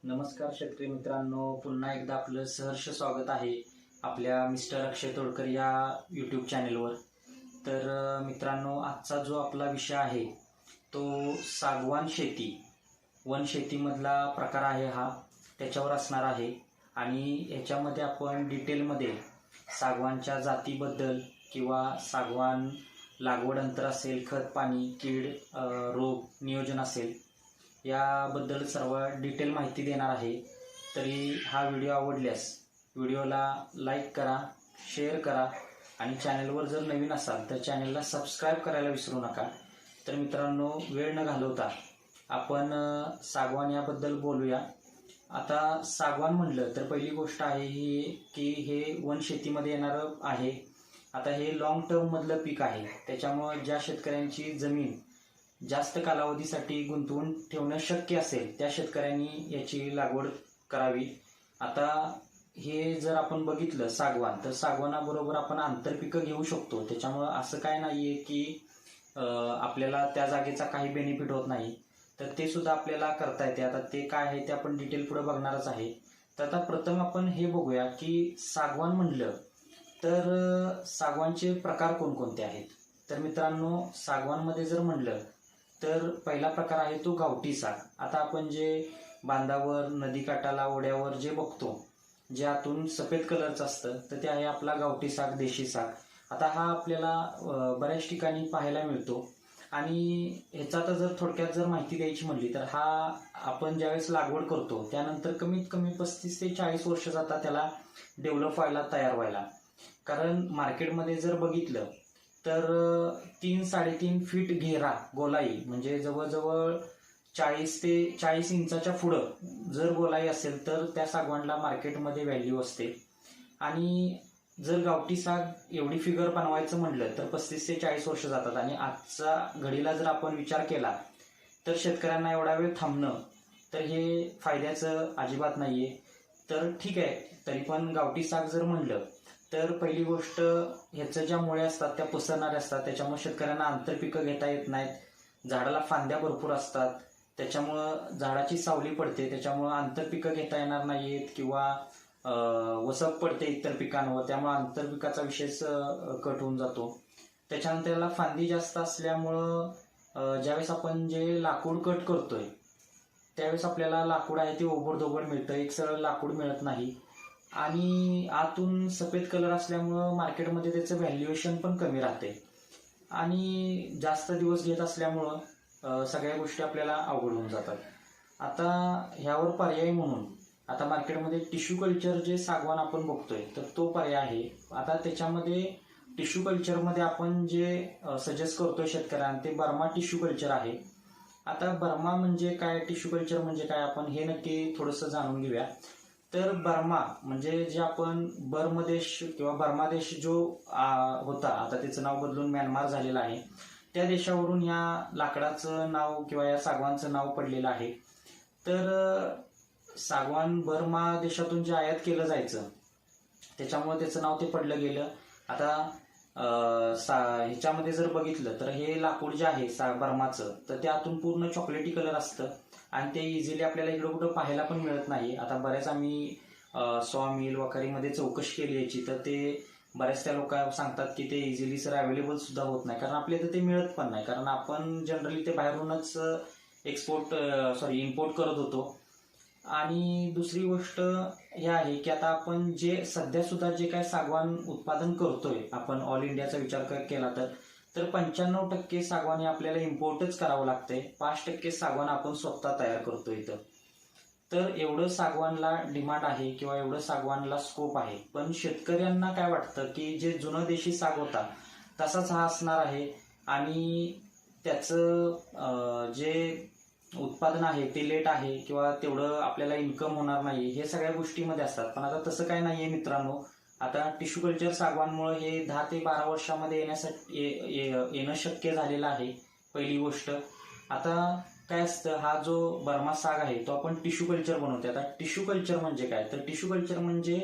नमस्कार शेतकरी मित्रांनो, पुन्हा एकदा आपलं सहर्ष स्वागत आहे आपल्या मिस्टर अक्षय तोडकर या यूट्यूब चॅनेलवर। तर मित्रांनो, आजचा जो आपला विषय आहे तो सागवान शेती, वन शेतीमधला प्रकार आहे हा, त्याच्यावर असणार आहे। आणि याच्यामध्ये आपण डिटेलमध्ये सागवानच्या जातीबद्दल किंवा सागवान लागवड अंतर असेल, खत पाणी, कीड, रोग नियोजन असेल, याबद्दल सर्व डिटेल माहिती देणार आहे। तरी हा व्हिडिओ आवडल्यास व्हिडिओला लाईक करा, शेअर करा आणि चॅनलवर जर नवीन असाल तर चॅनलला सबस्क्राईब करायला विसरू नका। तर मित्रांनो, वेळ न घालवता आपण सागवान याबद्दल बोलूया। आता सागवान म्हणलं तर पहिली गोष्ट आहे ही की हे वन शेतीमध्ये येणारं आहे। आता हे लॉंग टर्म मधलं पीक आहे, त्याच्यामुळे ज्या शेतकऱ्यांची जमीन जास्त कालावधीसाठी गुंतवून ठेवणं शक्य असेल त्या शेतकऱ्यांनी याची लागवड करावी। आता हे जर आपण बघितलं सागवान, तर सागवानाबरोबर आपण आंतरपिकं घेऊ शकतो। त्याच्यामुळे असं काय नाहीये की आपल्याला त्या जागेचा काही बेनिफिट होत नाही, तर ते सुद्धा आपल्याला करता येते। आता ते काय आहे ते आपण डिटेल पुढे बघणारच आहे। तर आता प्रथम आपण हे बघूया की सागवान म्हणलं तर सागवानचे प्रकार कोणकोणते आहेत। तर मित्रांनो, सागवानमध्ये जर म्हणलं तर पहिला प्रकार आहे तो गावठी साग। आता आपण जे बांधावर, नदीकाठाला, ओढ्यावर जे बघतो, जे आतून सफेद कलरचं असतं, तर ते आहे आपला गावठी साग, देशी साग। आता हा आपल्याला बऱ्याच ठिकाणी पाहायला मिळतो। आणि ह्याचा आता जर थोडक्यात जर माहिती द्यायची म्हणली तर हा आपण ज्यावेळेस लागवड करतो त्यानंतर कमीत कमी 35 ते 40 वर्ष जातात त्याला डेव्हलप व्हायला, तयार व्हायला। कारण मार्केटमध्ये जर बघितलं तर 3-3.5 फीट घेरा गोलाई, म्हणजे जवळजवळ 40 ते 40 इंचाच्या पुढं जर गोलाई असेल तर त्या सागवानला मार्केटमध्ये व्हॅल्यू असते। आणि जर गावठी साग एवढी फिगर बनवायचं म्हणलं तर 35 ते 40 वर्ष जातात। आणि आजचा घडीला जर आपण विचार केला तर शेतकऱ्यांना एवढा वेळ थांबणं तर हे फायद्याचं अजिबात नाहीये। तर ठीक आहे, तरी पण गावठी साग जर म्हणलं तर पहिली गोष्ट ह्याच्या ज्या मुळे असतात त्या पसरणाऱ्या असतात, त्याच्यामुळे शेतकऱ्यांना आंतरपिकं घेता येत नाहीत। झाडाला फांद्या भरपूर असतात, त्याच्यामुळं झाडाची सावली पडते, त्याच्यामुळं आंतरपिकं घेता येणार नाहीत किंवा वसक पडते इतर पिकांवर, त्यामुळे आंतरपिकाचा विषयच कट होऊन जातो। त्याच्यानंतर याला फांदी जास्त असल्यामुळं ज्यावेळेस आपण जे लाकूड कट करतोय त्यावेळेस आपल्याला लाकूड आहे ते ओबडधोबड मिळतं, एक सरळ लाकूड मिळत नाही। आणि आतून सफेद कलर असल्यामुळं मार्केटमध्ये त्याचं व्हॅल्युएशन पण कमी राहते। आणि जास्त दिवस घेत असल्यामुळं सगळ्या गोष्टी आपल्याला अवघड होऊन जातात। आता ह्यावर पर्याय म्हणून आता मार्केटमध्ये टिश्यू कल्चर जे सागवान आपण बघतोय तर तो पर्याय आहे। आता त्याच्यामध्ये टिश्यू कल्चरमध्ये आपण जे सजेस्ट करतोय शेतकऱ्यांना ते बर्मा टिश्यू कल्चर आहे। आता बर्मा म्हणजे काय, टिश्यू कल्चर म्हणजे काय, आपण हे नक्की थोडंसं जाणून घेऊया। तर बर्मा म्हणजे जे आपण बर्म देश किंवा बर्मा देश जो होता, आता त्याचं नाव बदलून म्यानमार झालेलं आहे, त्या देशावरून या लाकडाचं नाव किंवा या सागवानचं नाव पडलेलं आहे। तर सागवान बर्मा देशातून जे आयात केलं जायचं त्याच्यामुळे त्याचं नाव ते पडलं गेलं। आता ह्याच्यामध्ये जर बघितलं तर हे लाकूड जे आहे बर्माचं, तर ते आतून पूर्ण चॉकलेटी कलर असतं आणि ते इझिली आपल्याला इकडं कुठं पाहायला पण मिळत नाही। आता बऱ्याच आम्ही सॉ मिल वखारीमध्ये चौकशी केली याची, तर ते बऱ्याच त्या लोक सांगतात की ते इझिली सर अवेलेबल सुद्धा होत नाही, कारण आपल्या इथं ते मिळत पण नाही, कारण आपण जनरली ते बाहेरूनच इम्पोर्ट करत होतो। आणि दुसरी गोष्ट हे आहे की आता आपण जे सध्या सुद्धा जे काय सागवान उत्पादन करतोय आपण ऑल इंडियाचा विचार केला तर 95% सागवान हे आपल्याला इम्पोर्टच करावं लागतंय, 5% सागवान आपण स्वतः तयार करतोय इथं। तर एवढं सागवानला डिमांड आहे किंवा एवढं सागवानला स्कोप आहे। पण शेतकऱ्यांना काय वाटतं की जे जुनं देशी साग होता तसाच हा असणार आहे आणि त्याचं जे उत्पादन आहे ते लेट आहे किंवा तेवढं आपल्याला इन्कम होणार नाही, हे सगळ्या गोष्टीमध्ये असतात। पण आता तसं काय नाहीये मित्रांनो। आता टिश्यू कल्चर सागवानमुळे हे 10 ते 12 वर्षामध्ये येणं शक्य झालेलं आहे, पहिली गोष्ट। आता काय असतं, हा जो बर्मा साग आहे तो आपण टिश्यू कल्चर बनवतो। आता टिश्यू कल्चर म्हणजे काय, तर टिश्यू कल्चर म्हणजे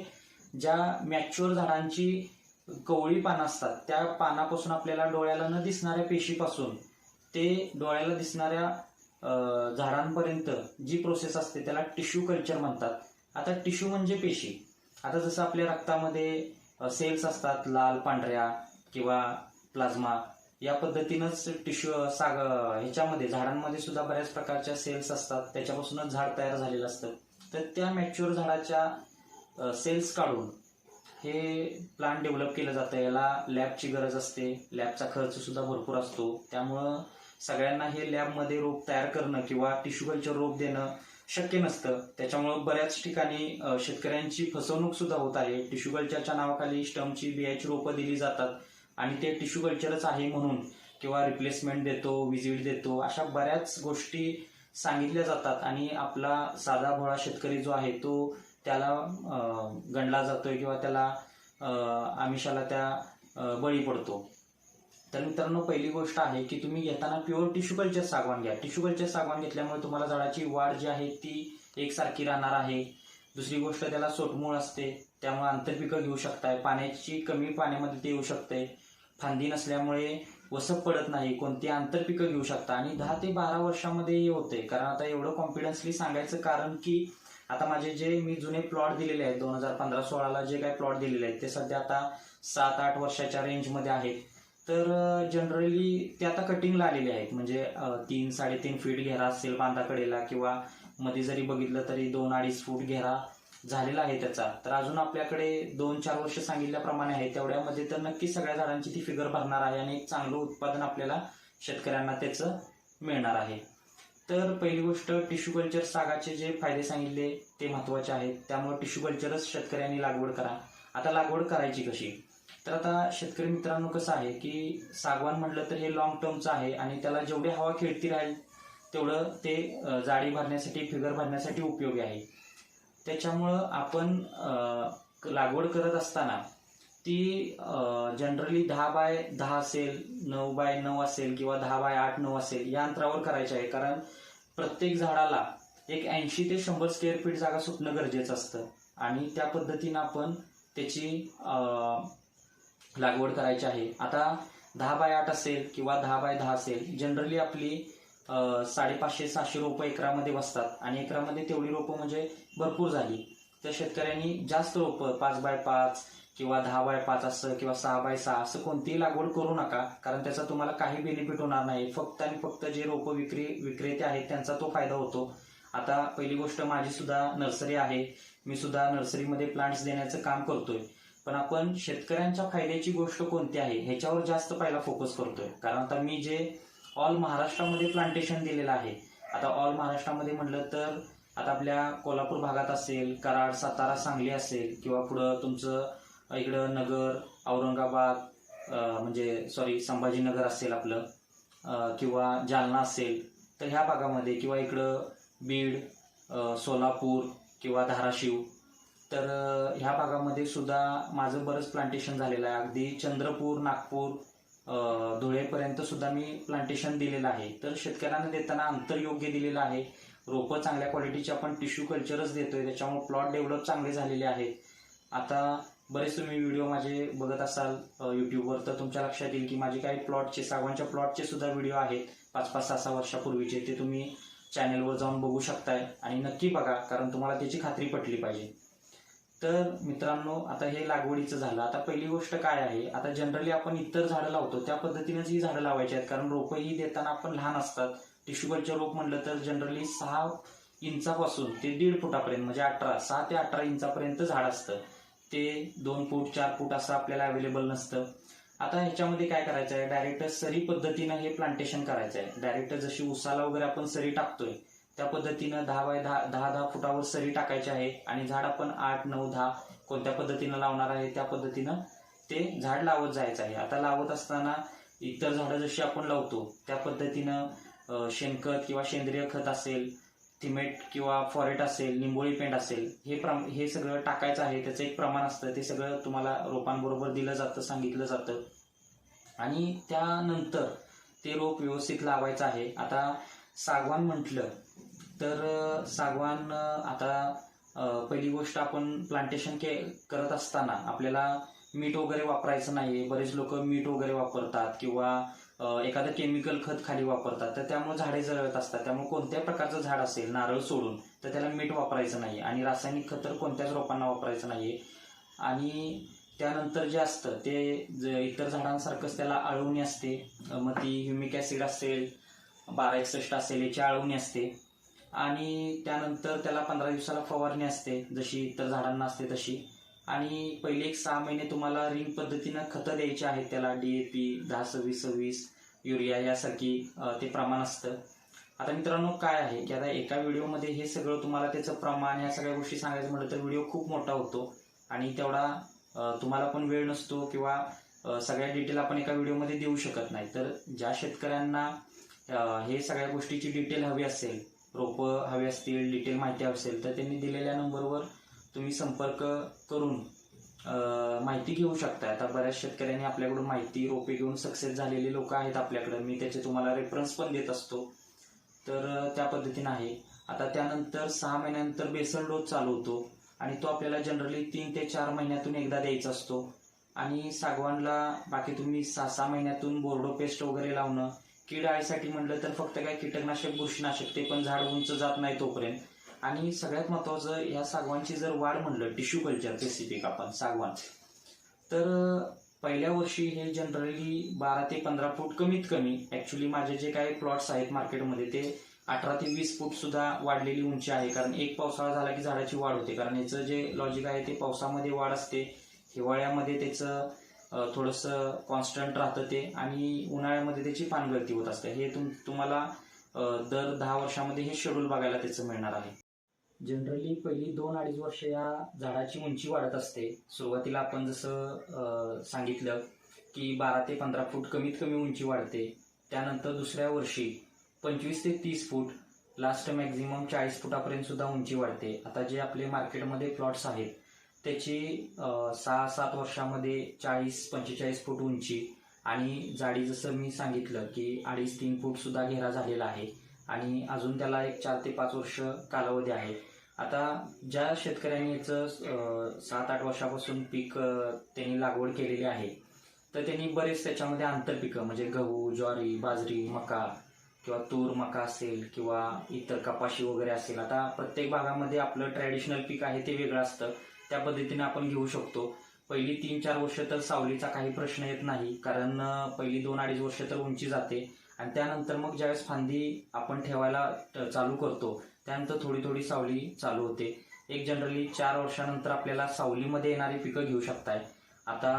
ज्या मॅच्युअर झाडांची कवळी पानं असतात त्या पानापासून आपल्याला डोळ्याला न दिसणाऱ्या पेशीपासून ते डोळ्याला दिसणाऱ्या झाडांपर्यंत जी प्रोसेस असते त्याला टिश्यू कल्चर म्हणतात. आता टिश्यू म्हणजे पेशी. आता जसं आपल्या रक्तामध्ये सेल्स असतात लाल, पांढऱ्या किंवा प्लाझ्मा, या पद्धतीनंच टिश्यू ह्याच्यामध्ये झाडांमध्ये सुद्धा बऱ्याच प्रकारच्या सेल्स असतात, त्याच्यापासूनच झाड तयार झालेलं असतं. तर त्या मॅच्युअर झाडाच्या सेल्स काढून हे प्लांट डेव्हलप केलं जातं. याला लॅबची गरज असते, लॅबचा खर्च सुद्धा भरपूर असतो. त्यामुळं सगळ्यांना हे लॅबमध्ये रोप तयार करणं किंवा टिश्यू कल्चर रोप देणं शक्य नसतं. त्याच्यामुळं बऱ्याच ठिकाणी शेतकऱ्यांची फसवणूक सुद्धा होत आहे. टिश्यू कल्चरच्या नावाखाली स्टमची, बियाची रोपं दिली जातात आणि ते टिश्यू कल्चरच आहे म्हणून किंवा रिप्लेसमेंट देतो, विजिट देतो, अशा बऱ्याच गोष्टी सांगितल्या जातात आणि आपला साधा भोळा शेतकरी जो आहे तो त्याला गणला जातोय किंवा त्याला आमिषाला त्या बळी पडतो. तर मित्रांनो, पहिली गोष्ट आहे की तुम्ही घेताना प्युअर टिश्यू कल्चर सागवान घ्या. टिश्यू कल्चर सागवान घेतल्यामुळे तुम्हाला झाडाची वाढ जी आहे ती एकसारखी राहणार आहे. दुसरी गोष्ट, त्याला सोटमूळ असते, त्यामुळे आंतरपिकं घेऊ शकताय. पाण्याची कमी पाण्यामध्ये ते येऊ शकते. फांदी नसल्यामुळे वसप पडत नाही, कोणती आंतरपिकं घेऊ शकता आणि 10 ते 12 वर्षामध्ये हे होते. कारण आता एवढं कॉन्फिडन्सली सांगायचं कारण की आता माझे जे मी जुने प्लॉट दिलेले आहेत 2015-16ला जे काही प्लॉट दिलेले आहेत ते सध्या आता 7-8 वर्षाच्या रेंजमध्ये आहेत. तर जनरली ते आता कटिंगला आलेले आहेत. म्हणजे 3-3.5 फीट घेरा असेल बांधाकडेला किंवा मध्ये जरी बघितलं तरी 2-2.5 फूट घेरा झालेला आहे त्याचा. तर अजून आपल्याकडे 2-4 वर्ष सांगितल्याप्रमाणे आहे, तेवढ्यामध्ये तर नक्की सगळ्या झाडांची ती फिगर भरणार आहे आणि एक चांगलं उत्पादन आपल्याला शेतकऱ्यांना त्याचं मिळणार आहे. तर पहिली गोष्ट, टिश्यू कल्चर सागाचे जे फायदे सांगितले ते महत्त्वाचे आहेत. त्यामुळे टिश्यू कल्चरच शेतकऱ्यांनी लागवड करा. आता लागवड करायची कशी? तर आता शेतकरी मित्रांनो कसं आहे की सागवान म्हटलं तर हे लॉंग टर्मचं आहे आणि त्याला जेवढी हवा खेळती राहील तेवढं ते जाडी भरण्यासाठी, फिगर भरण्यासाठी उपयोगी आहे. त्याच्यामुळं आपण लागवड करत असताना ती जनरली 10x10 असेल, 9x9 असेल किंवा 10x8-9 असेल या अंतरावर करायचे आहे. कारण प्रत्येक झाडाला एक 80 ते 100 स्क्वेअर फीट जागा सुटणं गरजेचं असतं आणि त्या पद्धतीनं आपण त्याची लागवड करायची आहे. आता 10x8 असेल किंवा 10x10 असेल, जनरली आपली 550-600 रोपं एकरामध्ये बसतात आणि एकरामध्ये तेवढी रोपं म्हणजे भरपूर झाली. तर शेतकऱ्यांनी जास्त रोपं 5x5 किंवा 10x5 असं किंवा 6x6 असं कोणतीही लागवड करू नका, कारण त्याचा तुम्हाला काही बेनिफिट होणार नाही. फक्त आणि फक्त जे रोपं विक्रेते आहेत त्यांचा तो फायदा होतो. आता पहिली गोष्ट, माझी सुद्धा नर्सरी आहे, मी सुद्धा नर्सरीमध्ये प्लांट्स देण्याचं काम करतोय. पण आपण शेतकऱ्यांच्या फायद्याची गोष्ट कोणती आहे ह्याच्यावर जास्त पहिला फोकस करतोय. कारण आता मी जे ऑल महाराष्ट्रामध्ये प्लांटेशन दिलेलं आहे, आता ऑल महाराष्ट्रामध्ये म्हटलं तर आता आपल्या कोल्हापूर भागात असेल, कराड, सातारा, सांगली असेल किंवा पुढं तुमचं इकडं नगर, औरंगाबाद म्हणजे संभाजीनगर असेल आपलं, किंवा जालना असेल, तर ह्या भागामध्ये किंवा इकडं बीड, सोलापूर किंवा धाराशिव, तर ह्या भागामध्ये सुद्धा माझं बरंच प्लांटेशन झालेलं आहे. अगदी चंद्रपूर, नागपूर, धुळेपर्यंत सुद्धा मी प्लांटेशन दिलेलं आहे. तर शेतकऱ्यांना देताना अंतर योग्य दिलेलं आहे. रोपं चांगल्या क्वालिटीची आपण टिश्यू कल्चरच देतोय, त्याच्यामुळे प्लॉट डेव्हलप चांगले झालेले आहेत. आता बरेच तुम्ही व्हिडिओ माझे बघत असाल युट्यूबवर, तर तुमच्या लक्षात येईल की माझे काही प्लॉटचे, सागवानच्या प्लॉटचे सुद्धा व्हिडिओ आहेत 5-6 वर्षापूर्वीचे, ते तुम्ही चॅनलवर जाऊन बघू शकताय आणि नक्की बघा, कारण तुम्हाला त्याची खात्री पटली पाहिजे. तर मित्रांनो, आता हे लागवडीचं झालं. आता पहिली गोष्ट काय आहे, आता जनरली आपण इतर झाडं लावतो त्या पद्धतीनेच ही झाडं लावायची आहेत, कारण रोपं ही देताना आपण लहान असतात. टिश्यू कल्चर रोप म्हटलं तर जनरली 6 इंचापासून ते 1.5 फुटापर्यंत म्हणजे 6 ते 18 इंचापर्यंत झाड असतं. ते 2 फूट 4 फूट असं आपल्याला अवेलेबल नसतं. आता ह्याच्यामध्ये काय करायचं आहे, डायरेक्ट सरी पद्धतीनं हे प्लांटेशन करायचं आहे. डायरेक्ट जशी उसाला वगैरे आपण सरी टाकतोय त्या पद्धतीनं 10x10 फुटावर सरी टाकायची आहे आणि झाड आपण 8, 9, 10 कोणत्या पद्धतीनं लावणार आहे त्या पद्धतीनं ते झाड लावत जायचं आहे. आता लावत असताना इतर झाडं जशी आपण लावतो त्या पद्धतीनं शेणखत किंवा सेंद्रिय खत असेल, थिमेट किंवा फॉरेट असेल, निंबोळी पेंट असेल, हे सगळं टाकायचं आहे. त्याचं एक प्रमाण असतं, ते सगळं तुम्हाला रोपांबरोबर दिलं जातं, सांगितलं जातं आणि त्यानंतर ते रोप व्यवस्थित लावायचं आहे. आता सागवान म्हटलं तर सागवान, आता पहिली गोष्ट, आपण प्लांटेशन करत असताना आपल्याला मीठ वगैरे वापरायचं नाही. बरेच लोक मीठ वगैरे वापरतात किंवा एखादं केमिकल खत खाली वापरतात, तर त्यामुळे झाडे जळत असतात. त्यामुळे कोणत्याही प्रकारचं झाड असेल नारळ सोडून तर त्याला मीठ वापरायचं नाही आणि रासायनिक खत तर कोणत्याच रोपांना वापरायचं नाहीये. आणि त्यानंतर जे असतं ते इतर झाडांसारखंच त्याला आळवणी असते. मग ती ह्युमिक ॲसिड असेल, 1261 असेल, याची आळवणी असते. आणि त्यानंतर त्याला 15 दिवसाला फवारणी असते, जशी इतर झाडांना असते तशी. आणि पहिले एक 6 महिने तुम्हाला रिंग पद्धतीनं खतं द्यायची आहेत त्याला. DAP 10-26-26, युरिया यासारखी ते प्रमाण असतं. आता मित्रांनो काय आहे की आता एका व्हिडिओमध्ये हे सगळं तुम्हाला त्याचं प्रमाण ह्या सगळ्या गोष्टी सांगायचं म्हटलं तर व्हिडिओ खूप मोठा होतो आणि तेवढा तुम्हाला पण वेळ नसतो किंवा सगळ्या डिटेल आपण एका व्हिडिओमध्ये देऊ शकत नाही. तर ज्या शेतकऱ्यांना हे सगळ्या गोष्टीची डिटेल हवी असेल, रोपं हवी असतील, डिटेल माहिती हवी असेल, तर त्यांनी दिलेल्या नंबरवर तुम्ही संपर्क करून माहिती घेऊ शकता. आता बऱ्याच शेतकऱ्यांनी आपल्याकडून माहिती, रोपे घेऊन सक्सेस झालेले लोक आहेत आपल्याकडे. मी त्याचे तुम्हाला रेफरन्स पण देत असतो. तर त्या पद्धतीनं आहे. आता त्यानंतर 6 महिन्यानंतर बेसल डोस चालू होतो आणि तो आपल्याला जनरली 3 ते 4 महिन्यातून एकदा द्यायचा असतो. आणि सागवानला बाकी तुम्ही 6-6 महिन्यातून बोर्डो पेस्ट वगैरे लावणं. कीड आळीसाठी म्हटलं तर फक्त काय कीटकनाशक, बुरशीनाशक, ते पण झाड उंच जात नाही तोपर्यंत. आणि सगळ्यात महत्त्वाचं, या सागवानची जर वाढ म्हणलं, टिश्यू कल्चर स्पेसिफिक आपण सागवान, तर पहिल्या वर्षी हे जनरली 12 ते 15 फूट कमीत कमी. ॲक्च्युली माझे जे काही प्लॉट्स आहेत मार्केटमध्ये ते 18 ते 20 फूट सुद्धा वाढलेली उंची आहे. कारण एक पावसाळा झाला की झाडाची वाढ होते. कारण याचं जे लॉजिक आहे ते पावसामध्ये वाढ असते, हिवाळ्यामध्ये त्याचं थोडंसं कॉन्स्टंट राहतं ते, आणि उन्हाळ्यामध्ये त्याची पानगळती होत असते. हे तुम्हाला दर 10 वर्षामध्ये हे शेड्यूल बघायला त्याचं मिळणार आहे. जनरली पहिली 2-2.5 वर्ष या झाडाची उंची वाढत असते. सुरुवातीला आपण जसं सांगितलं की 12 ते 15 फूट कमीत कमी उंची वाढते. त्यानंतर दुसऱ्या वर्षी 25 ते 30 फूट, लास्ट मॅक्झिमम 40 फुटापर्यंत सुद्धा उंची वाढते. आता जे आपले मार्केटमध्ये प्लॉट्स आहेत त्याची 6-7 वर्षामध्ये 40-45 फूट उंची आणि जाडी, जसं मी सांगितलं की 2.5-3 फूट सुद्धा घेरा झालेला आहे. आणि अजून त्याला एक 4 ते 5 वर्ष कालावधी आहे. आता ज्या शेतकऱ्यांनी याचं 7-8 वर्षापासून पीक त्यांनी लागवड केलेली आहे, तर त्यांनी बरेच त्याच्यामध्ये आंतरपिकं म्हणजे गहू, ज्वारी, बाजरी, मका किंवा तूर, मका असेल किंवा इतर कपाशी वगैरे असेल. आता प्रत्येक भागामध्ये आपलं ट्रॅडिशनल पीक आहे ते वेगळं असतं, त्या पद्धतीने आपण घेऊ शकतो. पहिली 3-4 वर्ष तर सावलीचा काही प्रश्न येत नाही, कारण पहिली 2-2.5 वर्ष तर उंची जाते. आणि त्यानंतर मग ज्यावेळेस फांदी आपण ठेवायला चालू करतो त्यानंतर थोडी थोडी सावली चालू होते. एक जनरली 4 वर्षानंतर आपल्याला सावलीमध्ये येणारी पिकं घेऊ शकताय. आता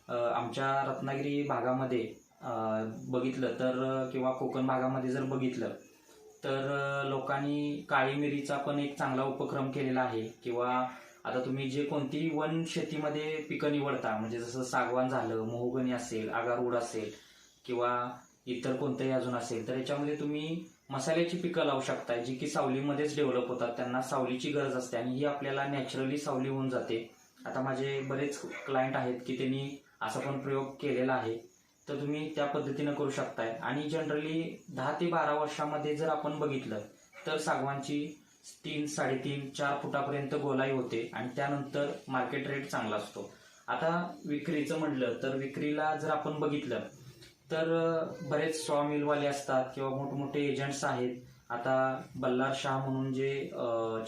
आमच्या रत्नागिरी भागामध्ये बघितलं तर, किंवा कोकण भागामध्ये जर बघितलं तर लोकांनी काळी मिरीचा पण एक चांगला उपक्रम केलेला आहे. किंवा आता तुम्ही जे कोणतीही वन शेतीमध्ये पिकं निवडता, म्हणजे जसं सागवान झालं, मोहगणी असेल, आगारवूड असेल किंवा इतर कोणतंही अजून असेल, तर याच्यामध्ये तुम्ही मसाल्याची पिकं लावू शकता जी की सावलीमध्येच डेव्हलप होतात. त्यांना सावलीची गरज असते आणि ही आपल्याला नॅचरली सावली होऊन जाते. आता माझे बरेच क्लायंट आहेत की त्यांनी असा पण प्रयोग केलेला आहे, तर तुम्ही त्या पद्धतीनं करू शकताय. आणि जनरली 10 ते 12 वर्षामध्ये जर आपण बघितलं तर सागवानची 3-3.5-4 फुटापर्यंत गोलाई होते आणि त्यानंतर मार्केट रेट चांगला असतो. आता विक्रीचं म्हटलं तर विक्रीला जर आपण बघितलं तर बरेच सॉ मिलवाले असतात किंवा मोठमोठे एजंट्स आहेत. आता बल्लार शाह म्हणून जे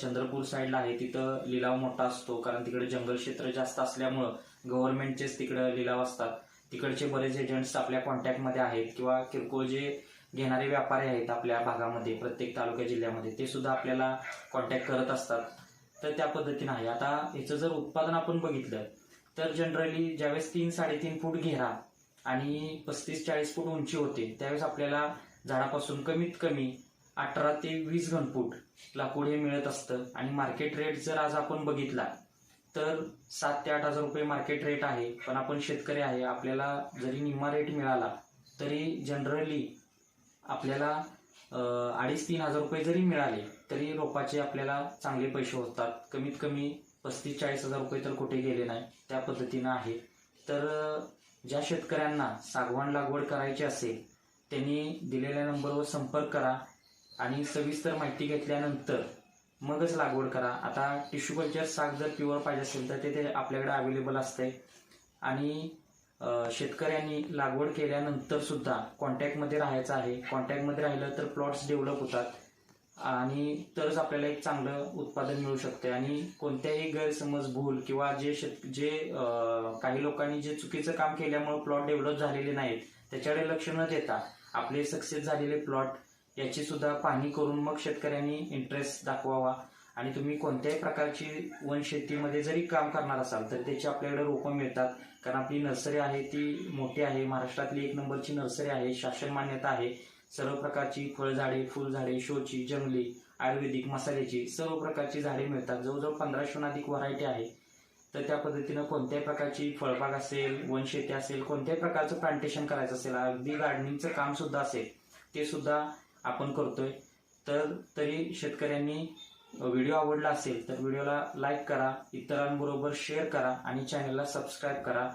चंद्रपूर साईडला आहे तिथं लिलाव मोठा असतो, कारण तिकडे जंगल क्षेत्र जास्त असल्यामुळं गव्हर्नमेंटचेच तिकडे लिलाव असतात. तिकडचे बरेच एजंट्स आपल्या कॉन्टॅक्टमध्ये आहेत किंवा किरकोळ जे घेणारे व्यापारी आहेत आपल्या भागामध्ये, प्रत्येक तालुक्या जिल्ह्यामध्ये, ते सुद्धा आपल्याला कॉन्टॅक्ट करत असतात. तर त्या पद्धतीनं आहे. आता याचं जर उत्पादन आपण बघितलं तर जनरली ज्यावेळेस 3-3.5 फूट घेरा आणि 35-40 फूट उंची होते त्यावेळेस आपल्याला झाडापासून कमीत कमी 18 ते 20 घनफूट लाकूड हे मिळत असतं. आणि मार्केट रेट जर आज आपण बघितला तर 7,000 ते 8,000 रुपये मार्केट रेट आहे. पण आपण शेतकरी आहे, आपल्याला जरी निम्मा रेट मिळाला तरी जनरली आपल्याला 2,500-3,000 रुपये जरी मिळाले तरी रोपाचे आपल्याला चांगले पैसे होतात. कमीत कमी 35-40 हजार रुपये तर कुठे गेले नाही, त्या पद्धतीनं आहे. तर ज्या शेतकऱ्यांना सागवान लागवड करायची असेल त्यांनी दिलेल्या नंबरवर संपर्क करा आणि सविस्तर माहिती घेतल्यानंतर मगच लागवड करा. आता टिश्यू कल्चर साग जर प्युअर पाहिजे असेल तर ते आपल्याकडे अवेलेबल असते. आणि शेतकऱ्यांनी लागवड केल्यानंतर सुद्धा कॉन्टॅक्टमध्ये राहायचं आहे. कॉन्टॅक्टमध्ये राहिलं तर प्लॉट्स डेव्हलप होतात आणि तरच आपल्याला एक चांगलं उत्पादन मिळू शकते. आणि कोणत्याही गैरसमज, भूल किंवा काही लोकांनी जे चुकीचं काम केल्यामुळे प्लॉट डेव्हलप झालेले नाहीत त्याच्याकडे लक्ष न देता आपले सक्सेस झालेले प्लॉट याची सुद्धा पाहणी करून मग शेतकऱ्यांनी इंटरेस्ट दाखवावा. आणि तुम्ही कोणत्याही प्रकारची वनशेतीमध्ये जरी काम करणार असाल तर त्याची आपल्याकडे रोपं मिळतात. कारण आपली नर्सरी आहे ती मोठी आहे, महाराष्ट्रातली 1 नंबरची नर्सरी आहे, शासन मान्यता आहे. सर्व प्रकारची फळझाडे, फुलझाडे, शोची, जंगली, आयुर्वेदिक, मसाल्याची सर्व प्रकारची झाडे मिळतात. जवळजवळ 1500हून अधिक व्हरायटी आहे. तर त्या पद्धतीनं कोणत्याही प्रकारची फळबाग असेल, वनशेती असेल, कोणत्याही प्रकारचं प्लांटेशन करायचं असेल, अगदी गार्डनिंगचं काम सुद्धा असेल ते सुद्धा आपण करतोय. तरी शेतकऱ्यांनी व्हिडिओ आवडला असेल तर व्हिडिओला लाईक करा, इतरांबरोबर शेअर करा आणि चॅनलला सबस्क्राईब करा.